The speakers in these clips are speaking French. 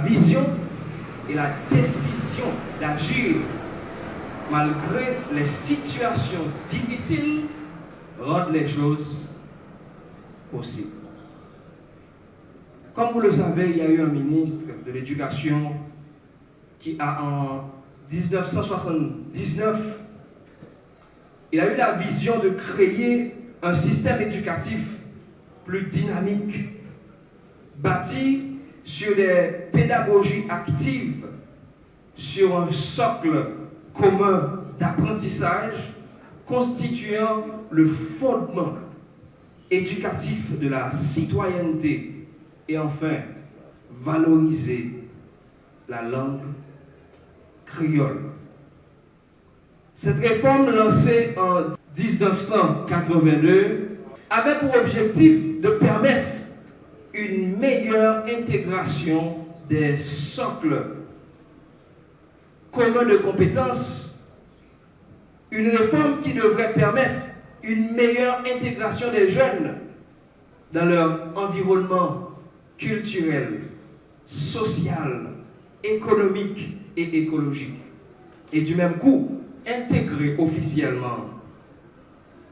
vision et la décision d'agir malgré les situations difficiles rendent les choses possibles. Comme vous le savez, il y a eu un ministre de l'Éducation qui a en 1979, il a eu la vision de créer un système éducatif plus dynamique, bâti sur des pédagogies actives, sur un socle commun d'apprentissage constituant le fondement éducatif de la citoyenneté et enfin valoriser la langue créole. Cette réforme lancée en 1982 avait pour objectif de permettre une meilleure intégration des socles communs de compétences, une réforme qui devrait permettre une meilleure intégration des jeunes dans leur environnement culturel, social, économique et écologique. Et du même coup, intégrer officiellement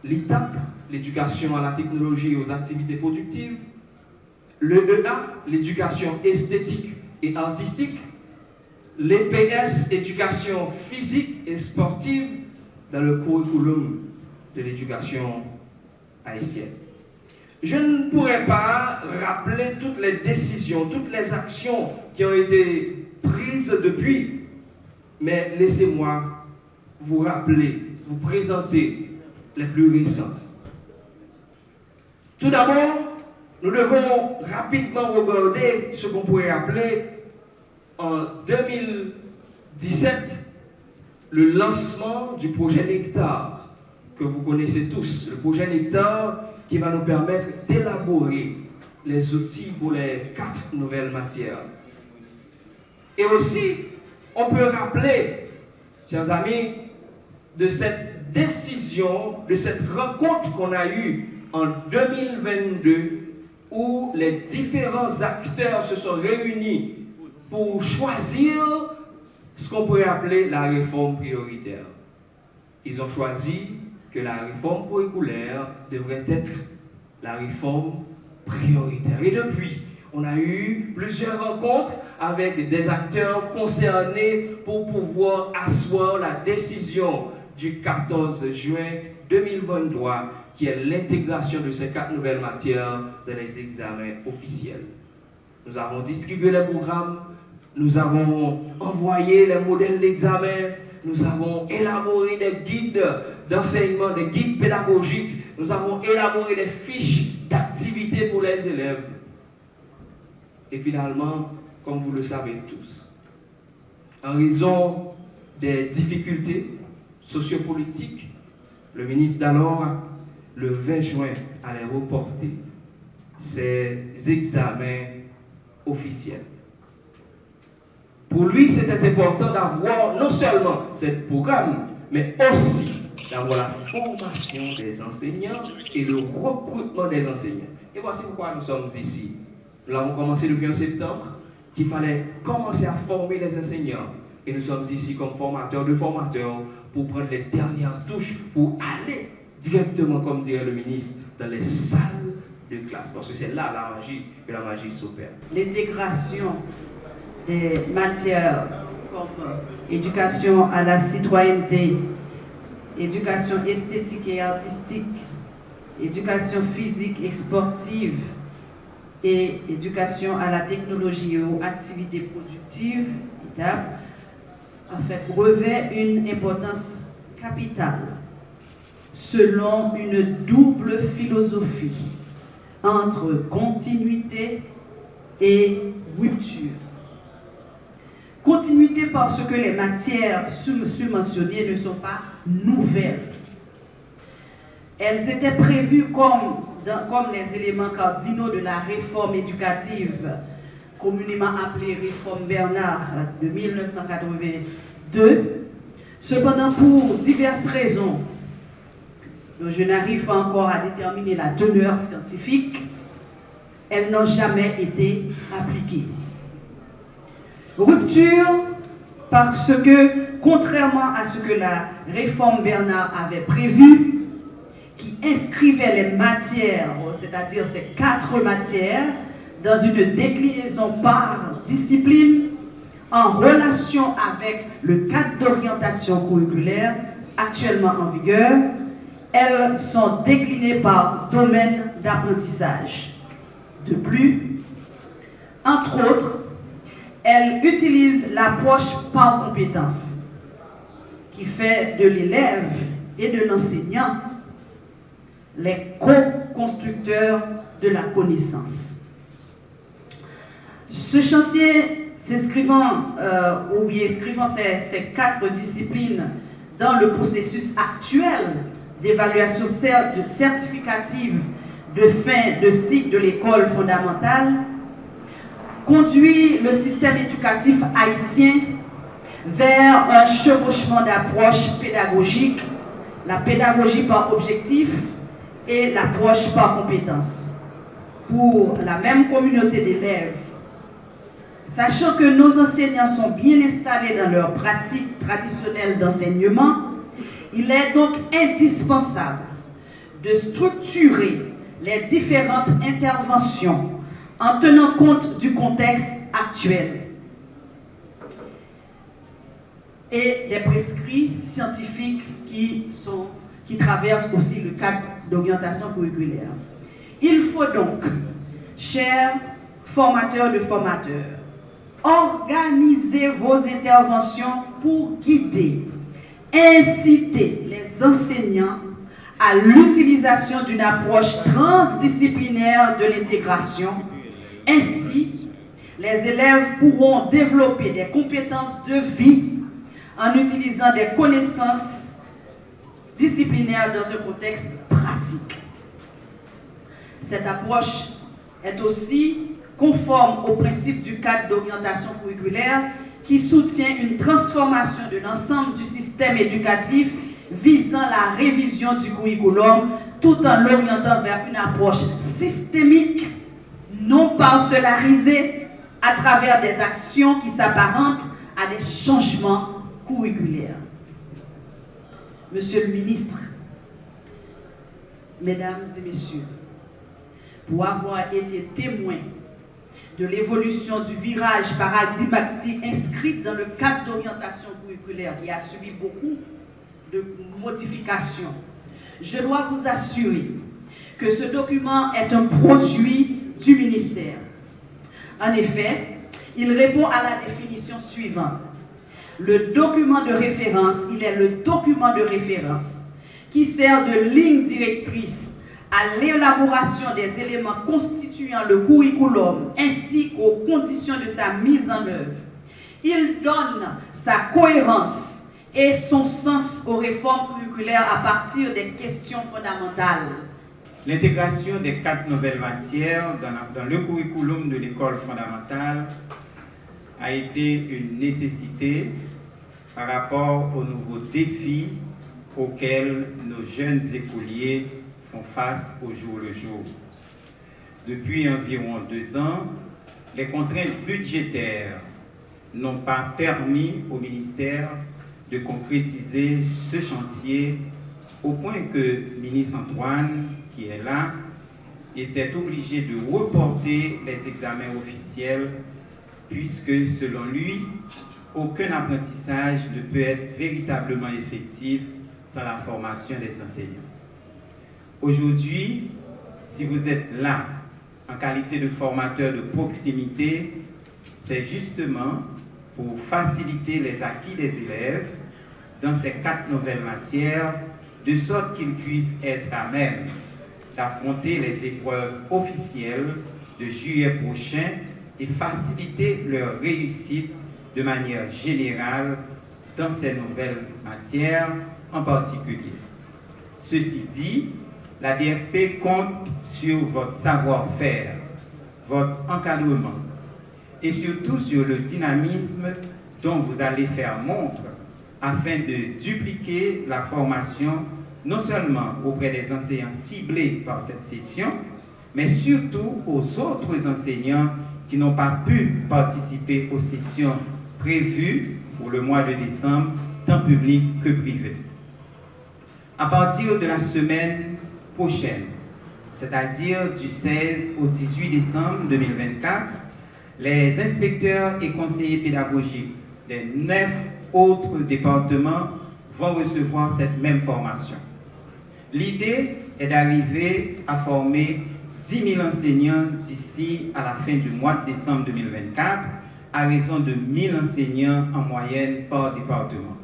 l'ITAP, l'éducation à la technologie et aux activités productives, l'EEA, l'éducation esthétique et artistique, l'EPS, éducation physique et sportive, dans le curriculum de l'éducation haïtienne. Je ne pourrais pas rappeler toutes les décisions, toutes les actions qui ont été prises depuis, mais laissez-moi vous rappeler, vous présenter les plus récentes. Tout d'abord, nous devons rapidement regarder ce qu'on pourrait appeler en 2017 le lancement du projet Nectar, que vous connaissez tous, le projet Nectar qui va nous permettre d'élaborer les outils pour les 4 nouvelles matières. Et aussi, on peut rappeler, chers amis, de cette décision, de cette rencontre qu'on a eue en 2022, où les différents acteurs se sont réunis pour choisir ce qu'on pourrait appeler la réforme prioritaire. Ils ont choisi que la réforme curriculaire devrait être la réforme prioritaire. Et depuis, on a eu plusieurs rencontres avec des acteurs concernés pour pouvoir asseoir la décision du 14 juin 2023, qui est l'intégration de ces 4 nouvelles matières dans les examens officiels. Nous avons distribué les programmes, nous avons envoyé les modèles d'examen, nous avons élaboré des guides d'enseignement, des guides pédagogiques, nous avons élaboré des fiches d'activité pour les élèves. Et finalement, comme vous le savez tous, en raison des difficultés sociopolitiques, le ministre d'alors, le 20 juin, allait reporter ces examens officiels. Pour lui, c'était important d'avoir non seulement ce programme, mais aussi d'avoir la formation des enseignants et le recrutement des enseignants. Et voici pourquoi nous sommes ici. Nous l'avons commencé le 1er septembre, qu'il fallait commencer à former les enseignants. Et nous sommes ici comme formateurs de formateurs pour prendre les dernières touches, pour aller directement, comme dirait le ministre, dans les salles de classe. Parce que c'est là que la magie s'opère. L'intégration des matières comme éducation à la citoyenneté, éducation esthétique et artistique, éducation physique et sportive et éducation à la technologie et aux activités productives, étape, en fait, revêt une importance capitale selon une double philosophie entre continuité et rupture. Continuité parce que les matières subventionnées ne sont pas nouvelles. Elles étaient prévues comme les éléments cardinaux de la réforme éducative, communément appelée réforme Bernard de 1982. Cependant, pour diverses raisons, dont je n'arrive pas encore à déterminer la teneur scientifique, elles n'ont jamais été appliquées. Rupture parce que, contrairement à ce que la réforme Bernard avait prévu, qui inscrivait les matières, c'est-à-dire ces 4 matières, dans une déclinaison par discipline, en relation avec le cadre d'orientation curriculaire actuellement en vigueur, elles sont déclinées par domaine d'apprentissage. De plus, entre autres, elles utilisent l'approche par compétence, qui fait de l'élève et de l'enseignant les co-constructeurs de la connaissance. Ce chantier, inscrivant ces 4 disciplines dans le processus actuel d'évaluation certificative de fin de cycle de l'école fondamentale, conduit le système éducatif haïtien vers un chevauchement d'approches pédagogiques, la pédagogie par objectif et l'approche par compétence, pour la même communauté d'élèves. Sachant que nos enseignants sont bien installés dans leur pratique traditionnelle d'enseignement, il est donc indispensable de structurer les différentes interventions en tenant compte du contexte actuel et des prescrits scientifiques qui traversent aussi le cadre d'orientation curriculaire. Il faut donc, chers formateurs de formateurs, organiser vos interventions pour guider, inciter les enseignants à l'utilisation d'une approche transdisciplinaire de l'intégration. Ainsi, les élèves pourront développer des compétences de vie en utilisant des connaissances disciplinaires dans un contexte pratique. Cette approche est aussi conforme au principe du cadre d'orientation curriculaire qui soutient une transformation de l'ensemble du système éducatif visant la révision du curriculum tout en l'orientant vers une approche systémique, non parcellarisée, à travers des actions qui s'apparentent à des changements curriculaires. Monsieur le ministre, Mesdames et Messieurs, pour avoir été témoin de l'évolution du virage paradigmatique inscrite dans le cadre d'orientation curriculaire qui a subi beaucoup de modifications, je dois vous assurer que ce document est un produit du ministère. En effet, il répond à la définition suivante. Le document de référence, il est le document de référence qui sert de ligne directrice à l'élaboration des éléments constituant le curriculum ainsi qu'aux conditions de sa mise en œuvre. Il donne sa cohérence et son sens aux réformes curriculaires à partir des questions fondamentales. L'intégration des 4 nouvelles matières dans le curriculum de l'école fondamentale a été une nécessité par rapport aux nouveaux défis auxquels nos jeunes écoliers font face au jour le jour. Depuis environ 2 ans, les contraintes budgétaires n'ont pas permis au ministère de concrétiser ce chantier au point que le ministre Antoine, qui est là, était obligé de reporter les examens officiels puisque, selon lui, aucun apprentissage ne peut être véritablement effectif sans la formation des enseignants. Aujourd'hui, si vous êtes là en qualité de formateur de proximité, c'est justement pour faciliter les acquis des élèves dans ces 4 nouvelles matières, de sorte qu'ils puissent être à même d'affronter les épreuves officielles de juillet prochain et faciliter leur réussite de manière générale dans ces nouvelles matières en particulier. Ceci dit, la DFP compte sur votre savoir-faire, votre encadrement et surtout sur le dynamisme dont vous allez faire montre afin de dupliquer la formation non seulement auprès des enseignants ciblés par cette session, mais surtout aux autres enseignants qui qui n'ont pas pu participer aux sessions prévues pour le mois de décembre, tant public que privé. À partir de la semaine prochaine, c'est-à-dire du 16 au 18 décembre 2024, les inspecteurs et conseillers pédagogiques des 9 autres départements vont recevoir cette même formation. L'idée est d'arriver à former 10 000 enseignants d'ici à la fin du mois de décembre 2024, à raison de 1 000 enseignants en moyenne par département.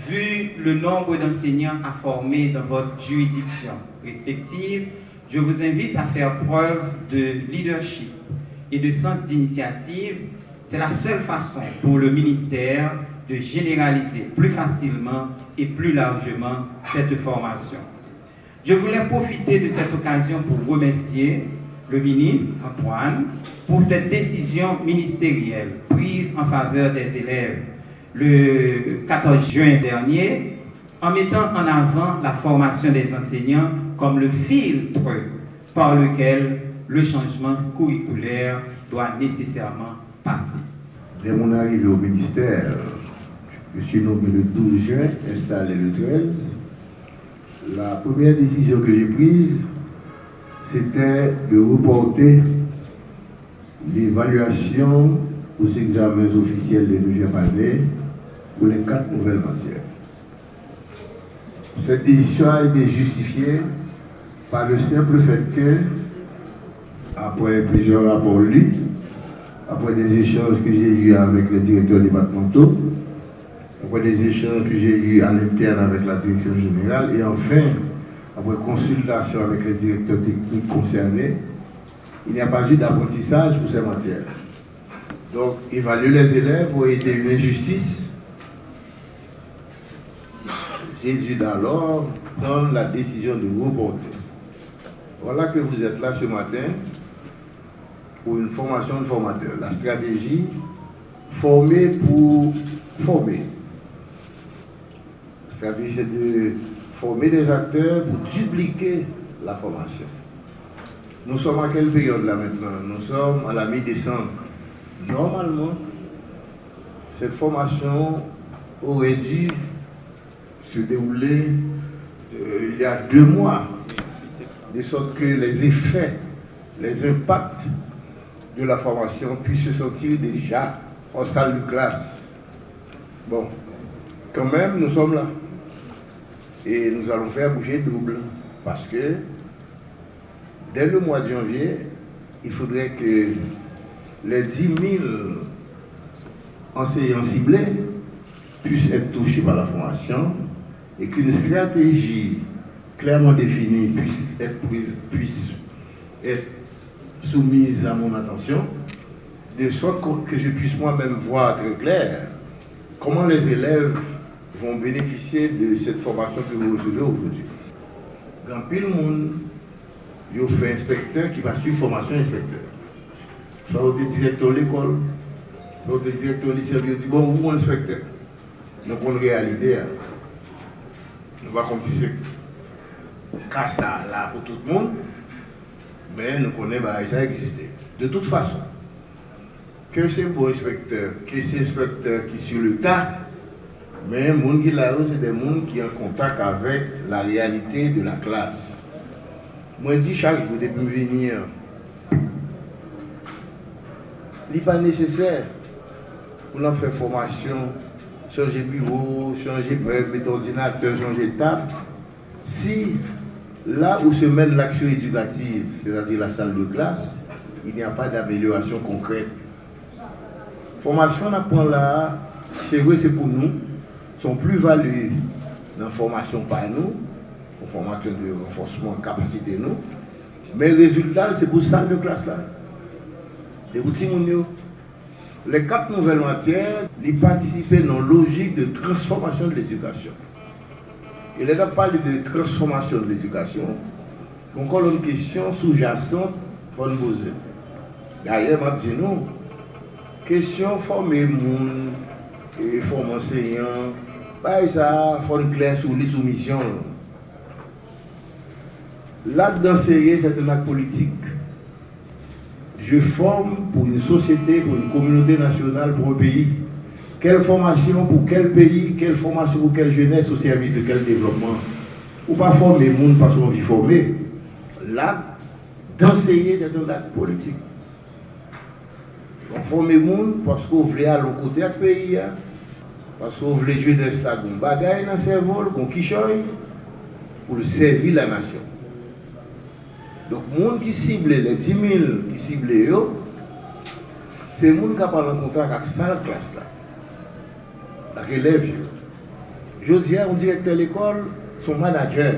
Vu le nombre d'enseignants à former dans votre juridiction respective, je vous invite à faire preuve de leadership et de sens d'initiative. C'est la seule façon pour le ministère de généraliser plus facilement et plus largement cette formation. Je voulais profiter de cette occasion pour remercier le ministre Antoine pour cette décision ministérielle prise en faveur des élèves le 14 juin dernier, en mettant en avant la formation des enseignants comme le filtre par lequel le changement curriculaire doit nécessairement passer. Dès mon arrivée au ministère, je suis nommé le 12 juin, installé le 13. La première décision que j'ai prise, c'était de reporter l'évaluation aux examens officiels de 9e année pour les 4 nouvelles matières. Cette décision a été justifiée par le simple fait que, après plusieurs rapports lus, après des échanges que j'ai eus avec les directeurs départementaux, après des échanges que j'ai eus à l'interne avec la direction générale, et enfin, après consultation avec les directeurs techniques concernés, il n'y a pas eu d'apprentissage pour ces matières. Donc, évaluer les élèves aurait été une injustice. J'ai dû alors prendre la décision de reporter. Voilà que vous êtes là ce matin pour une formation de formateurs. La stratégie, former pour former. La stratégie, c'est de former des acteurs pour dupliquer la formation. Nous sommes à quelle période là maintenant? Nous sommes à la mi-décembre. Normalement, cette formation aurait dû se dérouler il y a 2 mois, de sorte que les effets, les impacts de la formation puissent se sentir déjà en salle de classe. Bon, quand même, nous sommes là. Et nous allons faire bouger double, parce que dès le mois de janvier, il faudrait que les 10 000 enseignants ciblés puissent être touchés par la formation et qu'une stratégie clairement définie puisse être soumise à mon attention, de sorte que je puisse moi-même voir très clair comment les élèves vont bénéficier de cette formation que vous recevez aujourd'hui. Dans pile le monde, il y a fait inspecteur qui va suivre formation inspecteur. Soit au directeur de l'école, soit au directeur du lycée, il dit bon, vous inspecteur. Donc en réalité, nous ne va pas comme si c'est cas ça là pour tout le monde, mais nous connaissons que ça existe. De toute façon, que c'est bon inspecteur, que c'est inspecteur qui est sur le tas, mais les gens qui là c'est des gens qui sont en contact avec la réalité de la classe. Moi, je dis chaque jour, depuis que je venir, il n'est pas nécessaire pour nous faire formation, changer bureau, changer meuble, mettre ordinateur, changer table. Si là où se mène l'action éducative, c'est-à-dire la salle de classe, il n'y a pas d'amélioration concrète. Formation, on apprend là, c'est vrai, c'est pour nous, sont plus-values dans la formation par nous, pour formation de renforcement de capacité nous, mais le résultat, c'est pour salle de classe là. Et pour Timounio, les 4 nouvelles matières, ils participaient dans la logique de transformation de l'éducation. Il est là parlé de transformation de l'éducation. Encore une question sous-jacente pour nous poser. D'ailleurs, je dis nous, question former monde et former enseignant, ça faut une clair sur les soumissions. L'acte d'enseigner, c'est un acte politique. je forme pour une société, pour une communauté nationale, pour un pays. Quelle formation pour quel pays, quelle formation pour quelle jeunesse au service de quel développement. Ou pas former le monde parce qu'on vit former. L'acte d'enseigner, c'est un acte politique. Donc former le monde parce qu'on veut aller au côté du pays, parce qu'on veut jeunesse là, qu'on bagaille dans le cerveau, qu'on quichoye, pour servir la nation. Donc, les gens qui ciblent, les 10 000 qui ciblent, c'est les gens qui ont un contact avec cette classe là, avec les élèves. Je dis à un directeur de l'école, son manager,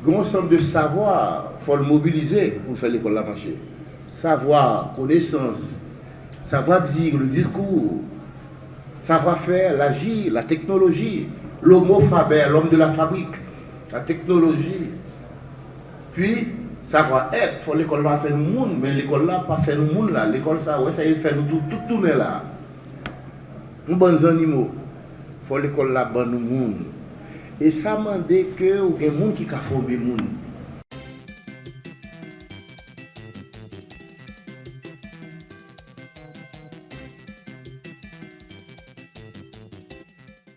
il y a un ensemble de savoir, il faut le mobiliser pour faire l'école marcher. Savoir, connaissance, savoir dire, le discours, savoir-faire, l'agir, la technologie, l'homo faber, l'homme de la fabrique, la technologie. Puis, savoir-être, il faut l'école là faire nous monde, mais l'école là pas faire nous monde là. L'école ça, ouais, ça il fait nous tout tourner là. Nous bons animaux. Il faut l'école là bon nous monde. Et ça demande que il y a des gens qui ont formé monde.